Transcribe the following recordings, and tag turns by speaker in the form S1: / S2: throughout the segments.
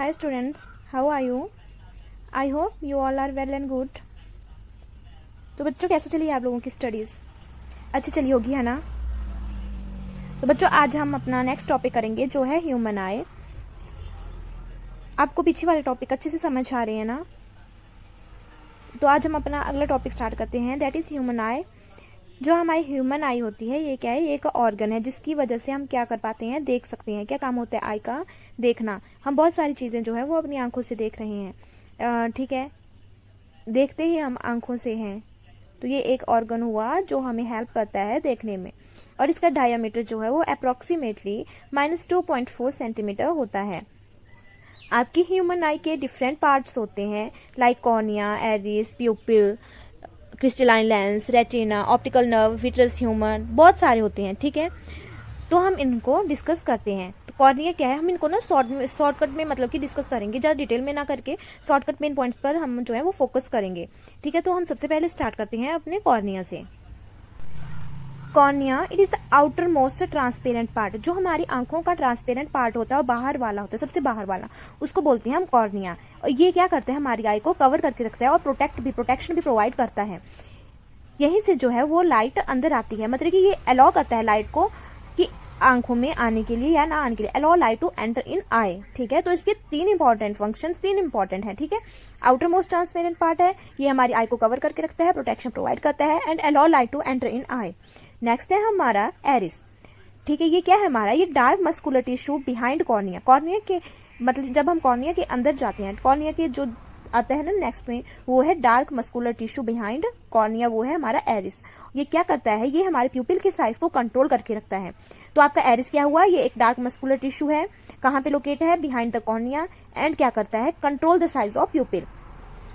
S1: Hi students, how are you? I hope you all are well and good. तो बच्चों कैसे चली आप लोगों की स्टडीज़? अच्छी चली होगी है ना? तो बच्चों आज हम अपना नेक्स्ट टॉपिक करेंगे जो है ह्यूमन आई। आपको पीछे वाले टॉपिक अच्छे से समझ आ रहे हैं ना? तो आज हम अपना अगला टॉपिक स्टार्ट करते हैं, दैट इज़ ह्यूमन आई। जो हमारी ह्यूमन आई होती है ये क्या है? ये एक ऑर्गन है जिसकी वजह से हम क्या कर पाते हैं, देख सकते हैं। क्या काम होता है आई का? देखना। हम बहुत सारी चीज़ें जो है वो अपनी आंखों से देख रहे हैं, ठीक है, देखते ही हम आंखों से हैं। तो ये एक ऑर्गन हुआ जो हमें हेल्प करता है देखने में, और इसका डायमीटर जो है वो अप्रोक्सीमेटली -2.4 सेंटीमीटर होता है। आपकी ह्यूमन आई के डिफरेंट पार्ट्स होते हैं, like cornea, iris, pupil, crystalline lens, retina, optical nerve, vitreous humour, बहुत सारे होते हैं, ठीक है। तो हम इनको डिस्कस करते हैं। तो कॉर्निया क्या है, हम इनको ना शॉर्टकट में मतलब कि डिस्कस करेंगे, ज़्यादा डिटेल में ना करके शॉर्टकट मेन पॉइंट्स पर हम जो है वो फोकस करेंगे, ठीक है। तो हम सबसे पहले स्टार्ट करते हैं अपने कॉर्निया से। Cornea it is the outer most transparent part. जो हमारी आंखों का ट्रांसपेरेंट पार्ट होता है, बाहर वाला होता है, सबसे बाहर वाला, उसको बोलते हैं हम कॉर्निया। और ये क्या करता है, हमारी आई को कवर करके रखता है और प्रोटेक्शन भी प्रोवाइड करता है। यहीं से जो है वो लाइट अंदर आती है, मतलब कि ये अलाउ करता है लाइट को कि आंखों में आने के लिए या ना आने के लिए, allow light to enter in eye, ठीक है। तो इसके तीन इंपॉर्टेंट फंक्शंस, तीन इंपॉर्टेंट है, ठीक है। आउटर मोस्ट ट्रांसपेरेंट पार्ट है, ये हमारी आई को कवर करके रखता है, प्रोटेक्शन प्रोवाइड करता है, and allow light to enter in eye. Next है हमारा एरिस, ठीक है। ये क्या है हमारा, ये dark muscular tissue behind cornea. Cornea के मतलब जब हम कॉर्निया के अंदर जाते हैं, कॉर्निया के जो आता है ना नेक्स्ट में, वो है dark muscular tissue behind cornea, वो है हमारा एरिस। ये क्या करता है, ये हमारे प्यूपिल के साइज को कंट्रोल करके रखता है। तो आपका एरिस क्या हुआ, ये एक डार्क मस्कुलर टिश्यू है, कहाँ पे लोकेट है, बिहाइंड द कॉर्निया, एंड क्या करता है, कंट्रोल द साइज ऑफ प्यूपिल।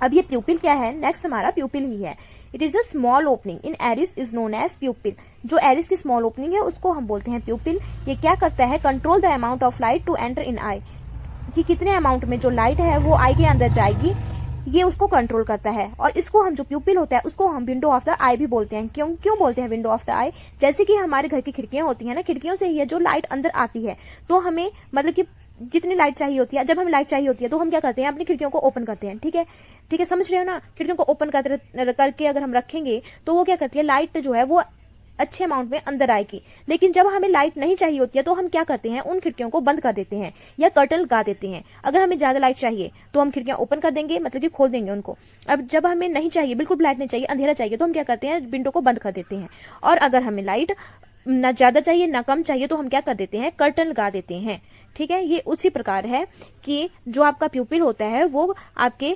S1: अब ये प्यूपिल क्या है, नेक्स्ट हमारा प्यूपिल ही है। It is a small opening in iris is known as pupil. जो एरिस की स्मॉल ओपनिंग है उसको हम बोलते हैं प्यूपिल। ये क्या करता है, control the amount of light to enter in eye, कि कितने अमाउंट में जो लाइट है वो आई के अंदर जाएगी, ये उसको कंट्रोल करता है। और इसको हम जो प्यूपिल होता है उसको हम विंडो ऑफ द आई भी बोलते हैं। क्यों बोलते हैं विंडो ऑफ द आई? जैसे कि हमारे घर की खिड़कियां होती हैं ना, खिड़कियों से ये जो लाइट अंदर आती है, तो हमें मतलब कि जितनी लाइट चाहिए होती है, जब हमें लाइट चाहिए होती है तो हम क्या करते हैं, अपनी खिड़कियों को ओपन करते हैं, ठीक है, ठीक है, समझ रहे हो ना। खिड़कियों को ओपन करके अगर हम रखेंगे तो वो क्या करती है, लाइट जो है वो अच्छे अमाउंट में अंदर आएगी। लेकिन जब हमें लाइट नहीं चाहिए होती है तो हम क्या करते हैं, उन खिड़कियों को बंद कर देते हैं या कर्टन लगा देते हैं। अगर हमें ज्यादा लाइट चाहिए तो हम खिड़कियां ओपन कर देंगे, मतलब कि खोल देंगे उनको। अब जब हमें नहीं चाहिए, बिल्कुल लाइट नहीं चाहिए, अंधेरा चाहिए, तो हम क्या करते हैं, विंडो को बंद कर देते हैं। और अगर हमें लाइट ना ज्यादा चाहिए ना कम चाहिए तो हम क्या कर देते हैं, कर्टन लगा देते हैं, ठीक है। ये उसी प्रकार है कि जो आपका प्यूपिल होता है वो आपके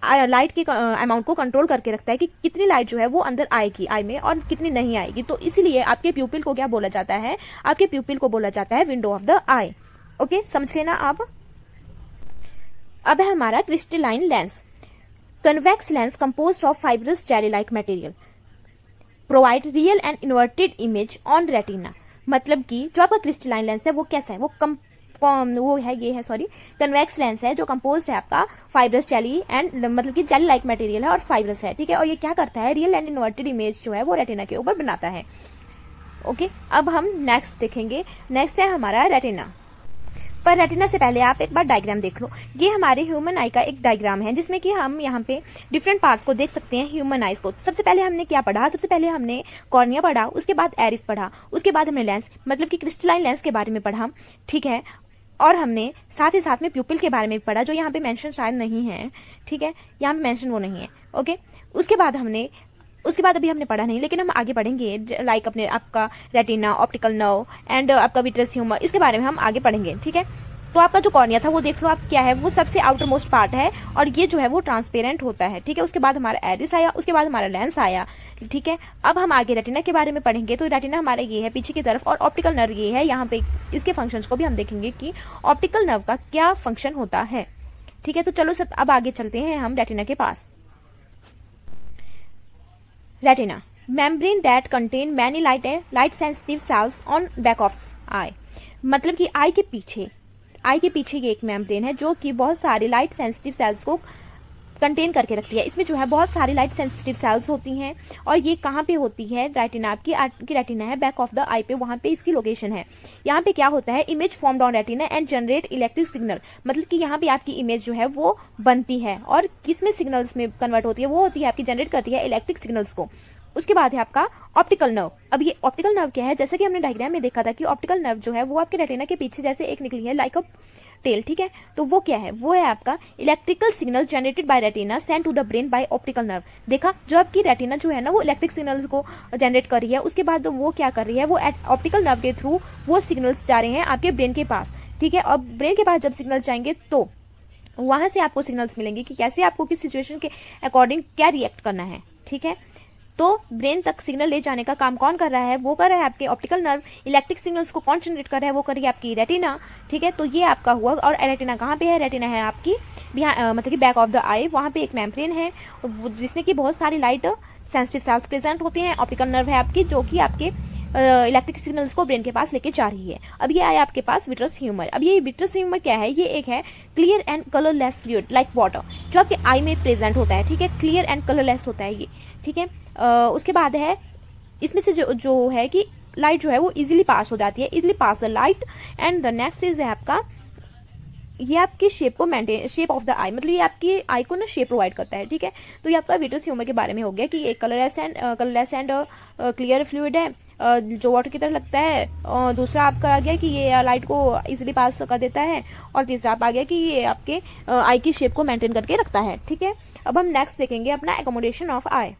S1: लाइट के अमाउंट को कंट्रोल करके रखता है कि कितनी लाइट जो है वो अंदर आएगी आई में और कितनी नहीं आएगी। तो इसीलिए आपके प्यूपिल को क्या बोला जाता है, आपके प्यूपिल को बोला जाता है window of the I. Okay, समझ गए ना आप। अब है हमारा crystalline lens. Convex lens composed of fibrous jelly like material provide real and inverted image on retina. मतलब कि जो आपका क्रिस्टलाइन लेंस है वो कैसा है, कन्वेक्स लेंस है जो कंपोज है आपका फाइब्रस जेली एंड मतलब कि जेली लाइक मटेरियल है और फाइब्रस है, ठीक है। और ये क्या करता है, रियल एंड इन्वर्टेड इमेज जो है वो रेटिना के ऊपर बनाता है। ओके, अब हम नेक्स्ट देखेंगे। नेक्स्ट है हमारा रेटिना। पर रेटिना से पहले आप एक बार डायग्राम देख लो। ये हमारे ह्यूमन आई का एक डायग्राम है जिसमें कि हम यहाँ पे डिफरेंट पार्ट्स को देख सकते हैं ह्यूमन आईज को। सबसे पहले हमने क्या पढ़ा, सबसे पहले हमने कॉर्निया पढ़ा, उसके बाद एरिस पढ़ा, उसके बाद हमने लेंस मतलब कि क्रिस्टलाइन लेंस के बारे में पढ़ा, ठीक है। और हमने साथ ही साथ में प्यूपिल के बारे में भी पढ़ा, जो यहाँ पे मेंशन शायद नहीं है, ठीक है, यहाँ पे मेंशन वो नहीं है। ओके, उसके बाद अभी हमने पढ़ा नहीं, लेकिन हम आगे पढ़ेंगे, लाइक अपने आपका रेटिना, ऑप्टिकल नर्व एंड आपका विट्रस ह्यूमर, इसके बारे में हम आगे पढ़ेंगे, ठीक है। तो आपका जो कॉर्निया था वो देख लो आप क्या है, वो सबसे आउटर मोस्ट पार्ट है और ये जो है वो ट्रांसपेरेंट होता है, ठीक है। उसके बाद हमारा एरिस आया, उसके बाद हमारा लेंस आया, ठीक है। अब हम आगे रेटिना के बारे में पढ़ेंगे। तो रेटिना हमारा ये है पीछे की तरफ और ऑप्टिकल नर्व ये है यहाँ पे। इसके फंक्शंस को भी हम देखेंगे कि ऑप्टिकल नर्व का क्या फंक्शन होता है, ठीक है। तो चलो अब आगे चलते हैं हम रेटिना के पास। Retina membrane that contain many light sensitive cells on back of eye. मतलब कि आई के पीछे ये एक मेम्ब्रेन है जो कि बहुत सारे लाइट सेंसिटिव सेल्स को कंटेन करके रखती है। इसमें जो है बहुत सारी लाइट सेंसिटिव सेल्स होती हैं और ये कहाँ पे होती है, रेटिना, आपकी रेटिना है बैक ऑफ द आई पे, वहां पे इसकी लोकेशन है। यहाँ पे क्या होता है, image formed on retina and generate electric signal, मतलब कि यहाँ पे आपकी इमेज जो है वो बनती है और किसमें सिग्नल्स में कन्वर्ट होती है, वो होती है आपकी जनरेट करती है इलेक्ट्रिक सिग्नल्स को। उसके बाद है आपका ऑप्टिकल नर्व। अब ये ऑप्टिकल नर्व क्या है, जैसे कि हमने डायग्राम में देखा था कि ऑप्टिकल नर्व जो है वो आपके रेटिना के पीछे जैसे एक निकली है लाइक अ टेल, ठीक है। तो वो क्या है, वो है आपका electrical signal generated by retina send to the brain by optical nerve. देखा, जो आपकी रेटिना जो है ना वो इलेक्ट्रिक सिग्नल्स को जनरेट कर रही है, उसके बाद वो क्या कर रही है, वो ऑप्टिकल नर्व के थ्रू वो सिग्नल्स जा रहे हैं आपके ब्रेन के पास, ठीक है। और ब्रेन के पास जब सिग्नल जाएंगे तो वहां से आपको सिग्नल्स मिलेंगे कि कैसे आपको किस सिचुएशन के अकॉर्डिंग क्या रिएक्ट करना है, ठीक है। तो ब्रेन तक सिग्नल ले जाने का काम कौन कर रहा है, वो कर रहा है आपके ऑप्टिकल नर्व। इलेक्ट्रिक सिग्नल्स को कौन जनरेट कर रहा है, वो कर रही है आपकी रेटिना, ठीक है। तो ये आपका हुआ। और रेटिना कहाँ पे है, रेटिना है आपकी मतलब कि बैक ऑफ द आई, वहां पे एक मेम्ब्रेन है जिसमें कि बहुत सारी लाइट सेंसिटिव सेल्स प्रेजेंट होती हैं। ऑप्टिकल नर्व है आपकी जो कि आपके इलेक्ट्रिक सिग्नल्स को ब्रेन के पास लेके जा रही है। अब ये आया आपके पास विट्रस ह्यूमर। अब ये विट्रस ह्यूमर क्या है, ये एक है clear and colourless fluid like water जो आपके आई में प्रेजेंट होता है, ठीक है। क्लियर एंड कलरलेस होता है ये, ठीक है। उसके बाद है इसमें से जो है कि लाइट जो है वो इजीली पास हो जाती है, easily pass the light. And the next is है आपका, ये आपकी शेप को मेंटेन, शेप ऑफ द आई, मतलब ये आपकी आई को ना शेप प्रोवाइड करता है, ठीक है। तो ये आपका विट्रस ह्यूमर के बारे में हो गया कि एक कलरलेस एंड क्लियर फ्लूइड है जो वाटर की तरह लगता है। दूसरा आपका आ गया कि ये लाइट को इजीली पास कर देता है। और तीसरा आप आ गया कि ये आपके आई की शेप को मेंटेन करके रखता है, ठीक है। अब हम नेक्स्ट देखेंगे अपना accommodation of I.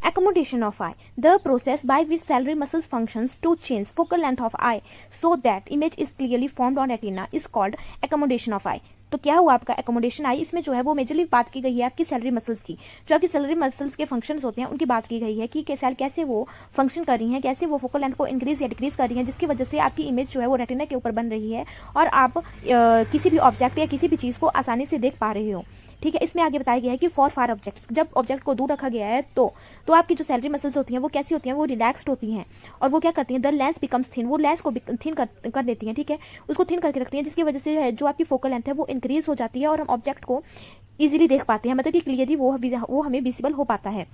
S1: Accommodation of eye, the process by which ciliary muscles functions to change focal length of eye so that image is clearly formed on retina is called accommodation of eye. तो क्या हुआ आपका accommodation आई, इसमें जो है वो majorly बात की गई है आपकी सैलरी मसल्स की। जो आपकी सैलरी मसल्स के फंक्शंस होते हैं उनकी बात की गई है कि सेल कैसे वो फंक्शन कर रही हैं, कैसे वो फोकल लेंथ को इंक्रीज या डिक्रीज कर रही हैं, जिसकी वजह से आपकी इमेज जो है वो रेटिना के ऊपर बन रही है और आप किसी भी ऑब्जेक्ट या किसी भी चीज को आसानी से देख पा रहे हो, ठीक है। इसमें आगे बताया गया है कि फॉर फार ऑब्जेक्ट्स, जब ऑब्जेक्ट को दूर रखा गया है तो आपकी जो सैलरी मसल्स होती हैं वो कैसी होती हैं, वो रिलैक्स्ड होती हैं और वो क्या करती हैं, द लेंस बिकम्स थिन, वो लेंस को थिन कर देती हैं, ठीक है। उसको थिन करके रखती हैं जिसकी वजह से जो आपकी फोकल लेंथ है वो इंक्रीज हो जाती है और हम ऑब्जेक्ट को इजीली देख पाते हैं, मतलब कि क्लियरली वो हमें विजिबल हो पाता है।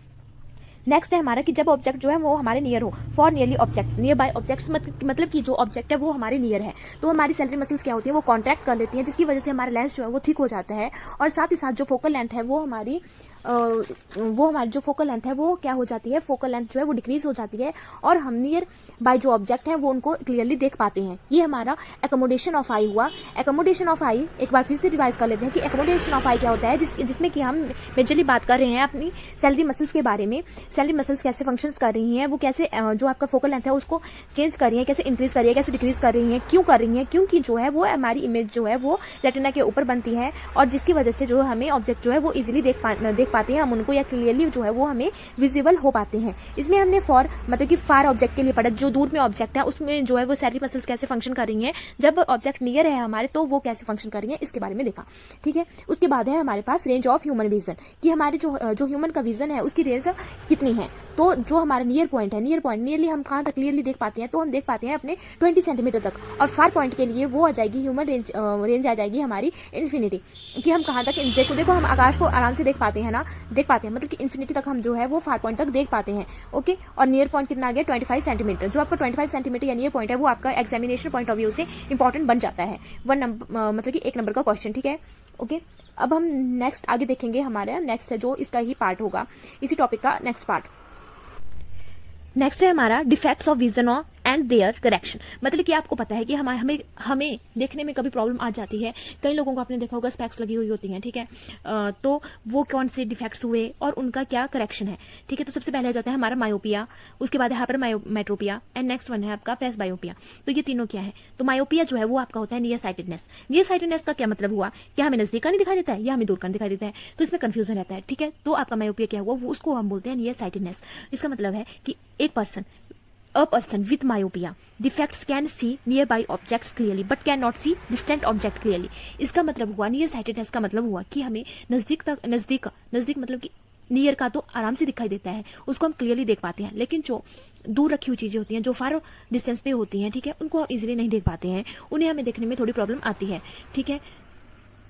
S1: नेक्स्ट है हमारा कि जब ऑब्जेक्ट जो है वो हमारे नियर हो, for nearly objects, near by objects, मतलब कि जो ऑब्जेक्ट है वो हमारे नियर है तो हमारी सैलरी मसल्स क्या होती है, वो कॉन्ट्रैक्ट कर लेती हैं जिसकी वजह से हमारा लेंस जो है वो थिक हो जाता है और साथ ही साथ जो फोकल लेंथ है वो हमारी जो फोकल लेंथ है वो क्या हो जाती है, फोकल लेंथ जो है वो डिक्रीज हो जाती है और हम नियर बाय जो ऑब्जेक्ट है वो उनको क्लियरली देख पाते हैं। ये हमारा एकोमोडेशन ऑफ आई हुआ। एकोमोडेशन ऑफ आई एक बार फिर से रिवाइज कर लेते हैं कि एकोमोडेशन ऑफ आई क्या होता है, जिसमें कि हम मेजरली बात कर रहे हैं अपनी सैलरी मसल्स के बारे में। सैलरी मसल्स कैसे फंक्शंस कर रही हैं, वो कैसे जो आपका फोकल लेंथ है उसको चेंज कर रही है, कैसे इंक्रीज कर रही है, कैसे डिक्रीज कर रही है, क्यों कर रही है, क्योंकि जो है वो हमारी इमेज जो है वो रेटिना के ऊपर बनती है और जिसकी वजह से जो हमें ऑब्जेक्ट जो है वो इजीली देख पाते हैं हम उनको, या क्लियरली जो है वो हमें विजिबल हो पाते हैं। इसमें हमने फॉर मतलब कि फार ऑब्जेक्ट के लिए पढ़ा, जो दूर में ऑब्जेक्ट है उसमें जो है वो सैलरी मसल्स कैसे फंक्शन कर रही हैं, जब ऑब्जेक्ट नियर है हमारे तो वो कैसे फंक्शन कर रही है, इसके बारे में देखा, ठीक है। उसके बाद है हमारे पास रेंज ऑफ ह्यूमन विजन, कि हमारे जो ह्यूमन का विजन है उसकी रेंज कितनी है। तो जो हमारा नियर पॉइंट है, नियर पॉइंट नियरली हम कहाँ तक क्लियरली देख पाते हैं, तो हम देख पाते हैं अपने 20 सेंटीमीटर तक, और फार पॉइंट के लिए वो आ जाएगी ह्यूमन रेंज आ जाएगी हमारी इन्फिनिटी, कि हम कहाँ तक देखो हम आकाश को आराम से देख पाते हैं ना, देख पाते हैं, मतलब कि इन्फिनिटी तक हम जो है वो फार पॉइंट तक देख पाते हैं, ओके। और नियर पॉइंट कितना आ गया, 25 सेंटीमीटर। जो आपका 25 सेंटीमीटर या नियर पॉइंट है वो आपका एग्जामिनेशन पॉइंट ऑफ व्यू से इंपॉर्टेंट बन जाता है, मतलब कि 1 नंबर का क्वेश्चन, ठीक है, ओके। अब हम नेक्स्ट आगे देखेंगे, हमारा नेक्स्ट है जो इसका ही पार्ट होगा, इसी टॉपिक का नेक्स्ट पार्ट। नेक्स्ट है हमारा defects of vision and their correction, मतलब कि आपको पता है कि हमें देखने में कभी प्रॉब्लम आ जाती है। कई लोगों को आपने देखा होगा स्पेक्स लगी हुई होती हैं, ठीक है। तो वो कौन से डिफेक्ट्स हुए और उनका क्या करेक्शन है, ठीक है। तो सबसे पहले आ जाता है हमारा मायोपिया, उसके बाद है हाइपरमेट्रोपिया एंड नेक्स्ट वन है आपका प्रेसबायोपिया। तो ये तीनों क्या है, तो मायोपिया जो है वो आपका होता है नियर साइटेडनेस। नियर साइटेडनेस का क्या मतलब हुआ, क्या हमें नजदीक का नहीं दिखाई देता है या हमें दूर का नहीं दिखाई देता है, तो इसमें कंफ्यूजन रहता है, ठीक है। तो आपका मायोपिया क्या हुआ, वो उसको हम बोलते हैं नियर साइटेडनेस। इसका मतलब है कि a person with myopia defects can see nearby objects clearly but cannot see distant object clearly। इसका मतलब हुआ नियर साइटेडनेस का मतलब हुआ कि हमें नजदीक मतलब कि नियर का तो आराम से दिखाई देता है, उसको हम क्लियरली देख पाते हैं, लेकिन जो दूर रखी हुई चीजें होती हैं, जो फार डिस्टेंस पे होती हैं, ठीक है, उनको हम इजीली नहीं देख पाते हैं, उन्हें हमें देखने में थोड़ी प्रॉब्लम आती है, ठीक है।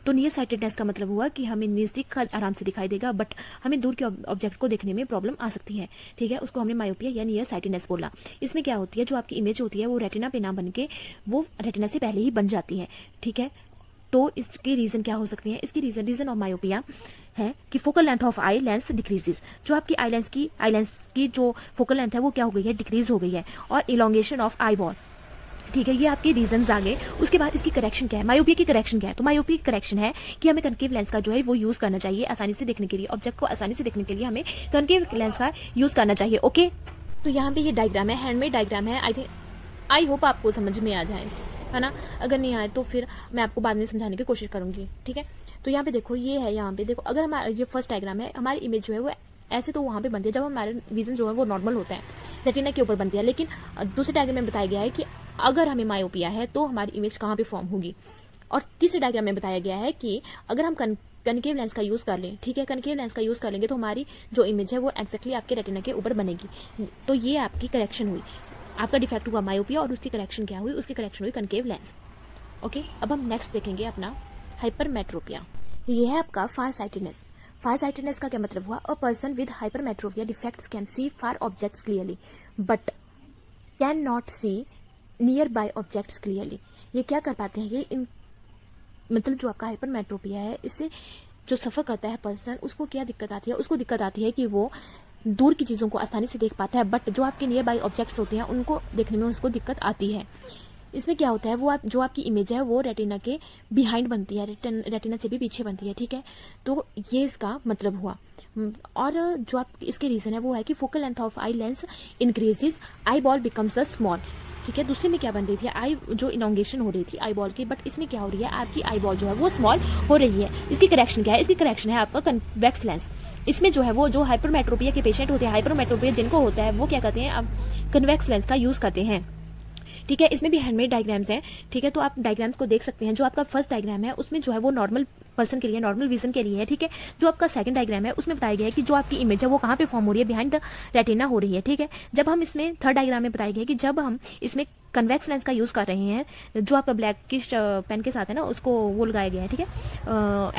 S1: तो नियर साइटेडनेस का मतलब हुआ कि हमें नजदीक आराम से दिखाई देगा, बट हमें दूर के ऑब्जेक्ट को देखने में प्रॉब्लम आ सकती है। ठीक है, उसको हमने मायोपिया या नियर साइटेडनेस बोला। इसमें क्या होती है, जो आपकी इमेज होती है वो रेटिना पे ना बन के वो रेटिना से पहले ही बन जाती है। ठीक है, तो इसकी रीजन क्या हो सकती है? इसकी रीजन ऑफ मायोपिया है कि focal length of eye lens decreases. जो आपकी आई लेंस की जो फोकल लेंथ है वो क्या हो गई है, डिक्रीज हो गई है। और इलोंगेशन ऑफ आई बॉल। ठीक है, ये आपके रीजंस आ गए। उसके बाद इसकी करेक्शन क्या है, मायोपिया की करेक्शन क्या है? तो मायोपिया की करेक्शन है कि हमें कनकेव लेंस का जो है वो यूज करना चाहिए आसानी से देखने के लिए। ऑब्जेक्ट को आसानी से देखने के लिए हमें कनकेव लेंस का यूज करना चाहिए। ओके, तो यहाँ पे ये डायग्राम है, हैंडमेड डायग्राम है। आई होप आपको समझ में आ जाए, है ना। अगर नहीं आए तो फिर मैं आपको बाद में समझाने की कोशिश करूंगी। ठीक है, तो यहाँ पे देखो, ये है, यहाँ पे देखो, अगर हमारा ये फर्स्ट डायग्राम है, हमारी इमेज जो है वो ऐसे तो वहाँ पे बनती है जब हमारे विजन जो है वो नॉर्मल होता है, रेटिना के ऊपर बनती है। लेकिन दूसरे डायग्राम में बताया गया है कि अगर हमें मायोपिया है तो हमारी इमेज कहाँ पे फॉर्म होगी। और तीसरे डायग्राम में बताया गया है कि अगर हम कनकेव लेंस का यूज कर लें, ठीक है, कनकेव लेंस का यूज कर लेंगे तो हमारी जो इमेज है वो एक्जैक्टली आपके रेटिना के ऊपर बनेगी। तो ये आपकी करेक्शन हुई, आपका डिफेक्ट हुआ मायोपिया और उसकी करेक्शन क्या हुई, उसकी करेक्शन हुई कनकेव लेंस। ओके, अब हम नेक्स्ट देखेंगे अपना हाइपरमेट्रोपिया। ये है आपका फार साइटेडनेस। फार साइटेडनेस का क्या मतलब हुआ? A person with hypermetropia defects can see far objects clearly but can not see near by objects clearly. ये क्या कर पाते हैं, ये मतलब जो आपका हाइपरमेट्रोपिया है, इससे जो सफर करता है पर्सन, उसको क्या दिक्कत आती है? उसको दिक्कत आती है कि वो दूर की चीज़ों को आसानी से देख पाता है, बट जो आपके नियर बाय ऑब्जेक्ट्स होते हैं उनको देखने में उसको दिक्कत आती है। इसमें क्या होता है, वो जो आपकी इमेज है वो रेटिना के बिहाइंड बनती है, रेटिना से भी पीछे बनती है। ठीक है, तो ये इसका मतलब हुआ। और जो आप इसके रीजन है वो है कि focal length of eye lens increases, eye ball becomes the small. ठीक है, दूसरे में क्या बन रही थी, आई जो इनोंगेशन हो रही थी आई बॉल की, बट इसमें क्या हो रही है, आपकी आई बॉल जो है वो स्मॉल हो रही है। इसकी करेक्शन क्या है? इसकी करेक्शन है आपका कन्वेक्स लेंस। इसमें जो है वो जो हाइपरमेट्रोपिया के पेशेंट होते हैं, हाइपरमेट्रोपिया जिनको होता है, वो क्या करते हैं, अब कन्वेक्स लेंस का यूज करते हैं। ठीक है, इसमें भी हैंडमेड डायग्राम्स हैं। ठीक है, तो आप डायग्राम्स को देख सकते हैं। जो आपका फर्स्ट डायग्राम है उसमें जो है वो नॉर्मल पर्सन के लिए, नॉर्मल विजन के लिए है। ठीक है, जो आपका सेकंड डायग्राम है उसमें बताया गया है कि जो आपकी इमेज है वो कहाँ पे फॉर्म हो रही है, बिहाइंड द रेटिना हो रही है। ठीक है, जब हम इसमें थर्ड डायग्राम में बताया गया है कि जब हम इसमें कन्वेक्स लेंस का यूज कर रहे हैं, जो आपका ब्लैक की पेन के साथ है ना, उसको वो लगाया गया है। ठीक है,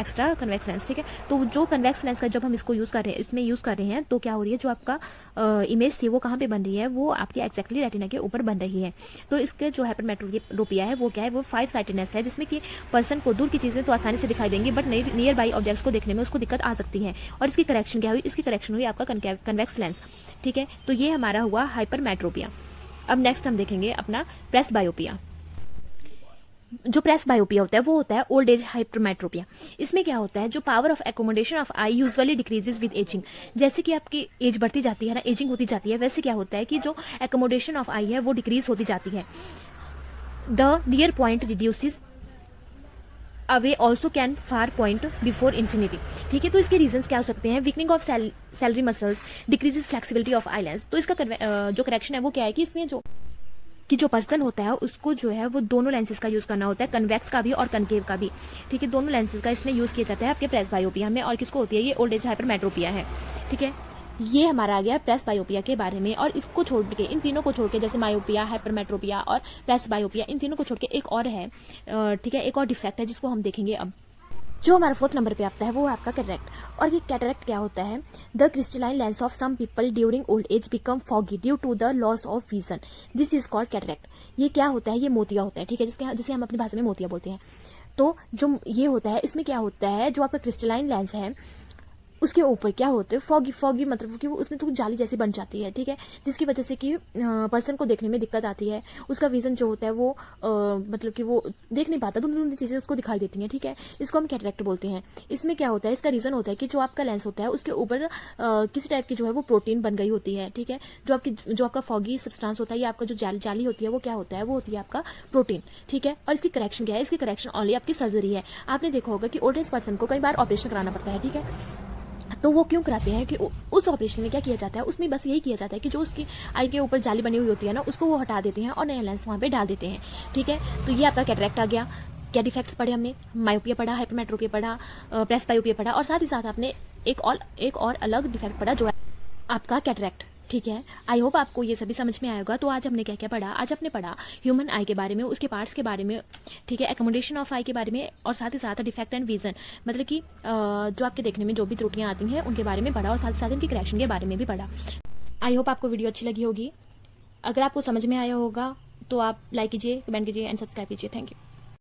S1: एक्स्ट्रा कन्वेक्स लेंस। ठीक है, तो जो कन्वेक्स लेंस का जब हम इसको यूज कर रहे हैं, इसमें यूज कर रहे हैं, तो क्या हो रही है, जो आपका इमेज थी वो कहाँ पे बन रही है, वो आपकी एक्जैक्टली रेटिना के ऊपर बन रही है। तो इसके जो हाइपरमेट्रोपिया है वो क्या है, वो फार साइटेडनेस है, जिसमें कि पर्सन को दूर की चीजें तो आसानी से दिखाई देंगी, बट नियर बाई ऑब्जेक्ट्स को देखने में उसको दिक्कत आ सकती है। और इसकी करेक्शन क्या हुई? इसकी करेक्शन हुई आपका कन्वेक्स लेंस। ठीक है, तो ये हमारा हुआ हाइपरमेट्रोपिया। अब नेक्स्ट हम देखेंगे अपना प्रेस बायोपिया। जो प्रेस बायोपिया होता है वो होता है ओल्ड एज हाइपरमेट्रोपिया। इसमें क्या होता है, जो power of accommodation of I usually decreases with ageing. जैसे कि आपकी एज बढ़ती जाती है ना, एजिंग होती जाती है, वैसे क्या होता है कि जो एकोमोडेशन ऑफ आई है वो डिक्रीज होती जाती है। The near point reduces away also can far point before infinity. ठीक है, तो इसके रीजंस क्या हो सकते हैं? Weakening of salary muscles, decreases flexibility of eye lens. तो इसका जो करेक्शन है वो क्या है कि इसमें जो पर्सन होता है उसको जो है वो दोनों लेंसेज का यूज करना होता है, कन्वेक्स का भी और कनकेव का भी। ठीक है, दोनों लेंसेज का इसमें यूज किया जाता है आपके प्रेस बायोपिया में। और किसको होती है? ये ओल्ड एज हाइपरमेट्रोपिया है। ठीक है, ये हमारा आ गया प्रेस बायोपिया के बारे में। और इसको छोड़ के, इन तीनों को छोड़ के, जैसे मायोपिया, हाइपरमेट्रोपिया और प्रेस बायोपिया, इन तीनों को छोड़ के एक और है, ठीक है, एक और डिफेक्ट है जिसको हम देखेंगे अब। जो हमारा फोर्थ नंबर पे आता है वो है आपका कैटरेक्ट। और ये कैटरेक्ट क्या होता है? The crystalline lens of some people during old age become foggy due to the loss of vision, this is called cataract. ये क्या होता है? ये मोतिया होता है। ठीक है, जिसे हम अपनी भाषा में मोतिया बोलते हैं। तो जो ये होता है, इसमें क्या होता है, जो आपका क्रिस्टलाइन लेंस है उसके ऊपर क्या होता है, फॉगी मतलब कि वो उसमें तो जाली जैसी बन जाती है। ठीक है, जिसकी वजह से कि पर्सन को देखने में दिक्कत आती है, उसका विजन जो होता है वो मतलब कि वो देख नहीं पाता, धुंधली चीजें उसको दिखाई देती हैं। ठीक है, इसको हम कैटरेक्ट बोलते हैं। इसमें क्या होता है, इसका रीजन होता है कि जो आपका लेंस होता है उसके ऊपर किसी टाइप की जो है वो प्रोटीन बन गई होती है। ठीक है, जो आपका फॉगी सब्सटेंस होता है, या आपका जो जाली होती है वो क्या होता है, वो होती है आपका प्रोटीन। ठीक है, और इसकी करेक्शन क्या है? इसकी करेक्शन ओनली आपकी सर्जरी है। आपने देखा होगा कि ओल्ड एज पर्सन को कई बार ऑपरेशन कराना पड़ता है। ठीक है, तो वो क्यों कराते हैं कि उस ऑपरेशन में क्या किया जाता है, उसमें बस यही किया जाता है कि जो उसकी आई के ऊपर जाली बनी हुई होती है ना, उसको वो हटा देते हैं और नया लेंस वहाँ पे डाल देते हैं। ठीक है, तो ये आपका कैटरेक्ट आ गया। क्या डिफेक्ट्स पढ़े हमने? मायोपिया पढ़ा, हाइपरमेट्रोपिया पढ़ा, प्रेस बायोपिया पढ़ा, और साथ ही साथ आपने एक और अलग डिफेक्ट पढ़ा जो है आपका कैटरेक्ट। ठीक है, आई होप आपको ये सभी समझ में आएगा। तो आज हमने क्या क्या पढ़ा? आज हमने पढ़ा ह्यूमन आई के बारे में, उसके पार्ट्स के बारे में, ठीक है, एकोमोडेशन ऑफ आई के बारे में, और साथ ही साथ डिफेक्ट एंड विजन, मतलब कि जो आपके देखने में जो भी त्रुटियां आती हैं उनके बारे में पढ़ा, और साथ ही साथ उनकी करेक्शन के बारे में भी पढ़ा। आई होप आपको वीडियो अच्छी लगी होगी। अगर आपको समझ में आया होगा तो आप लाइक कीजिए, कमेंट कीजिए एंड सब्सक्राइब कीजिए। Thank you.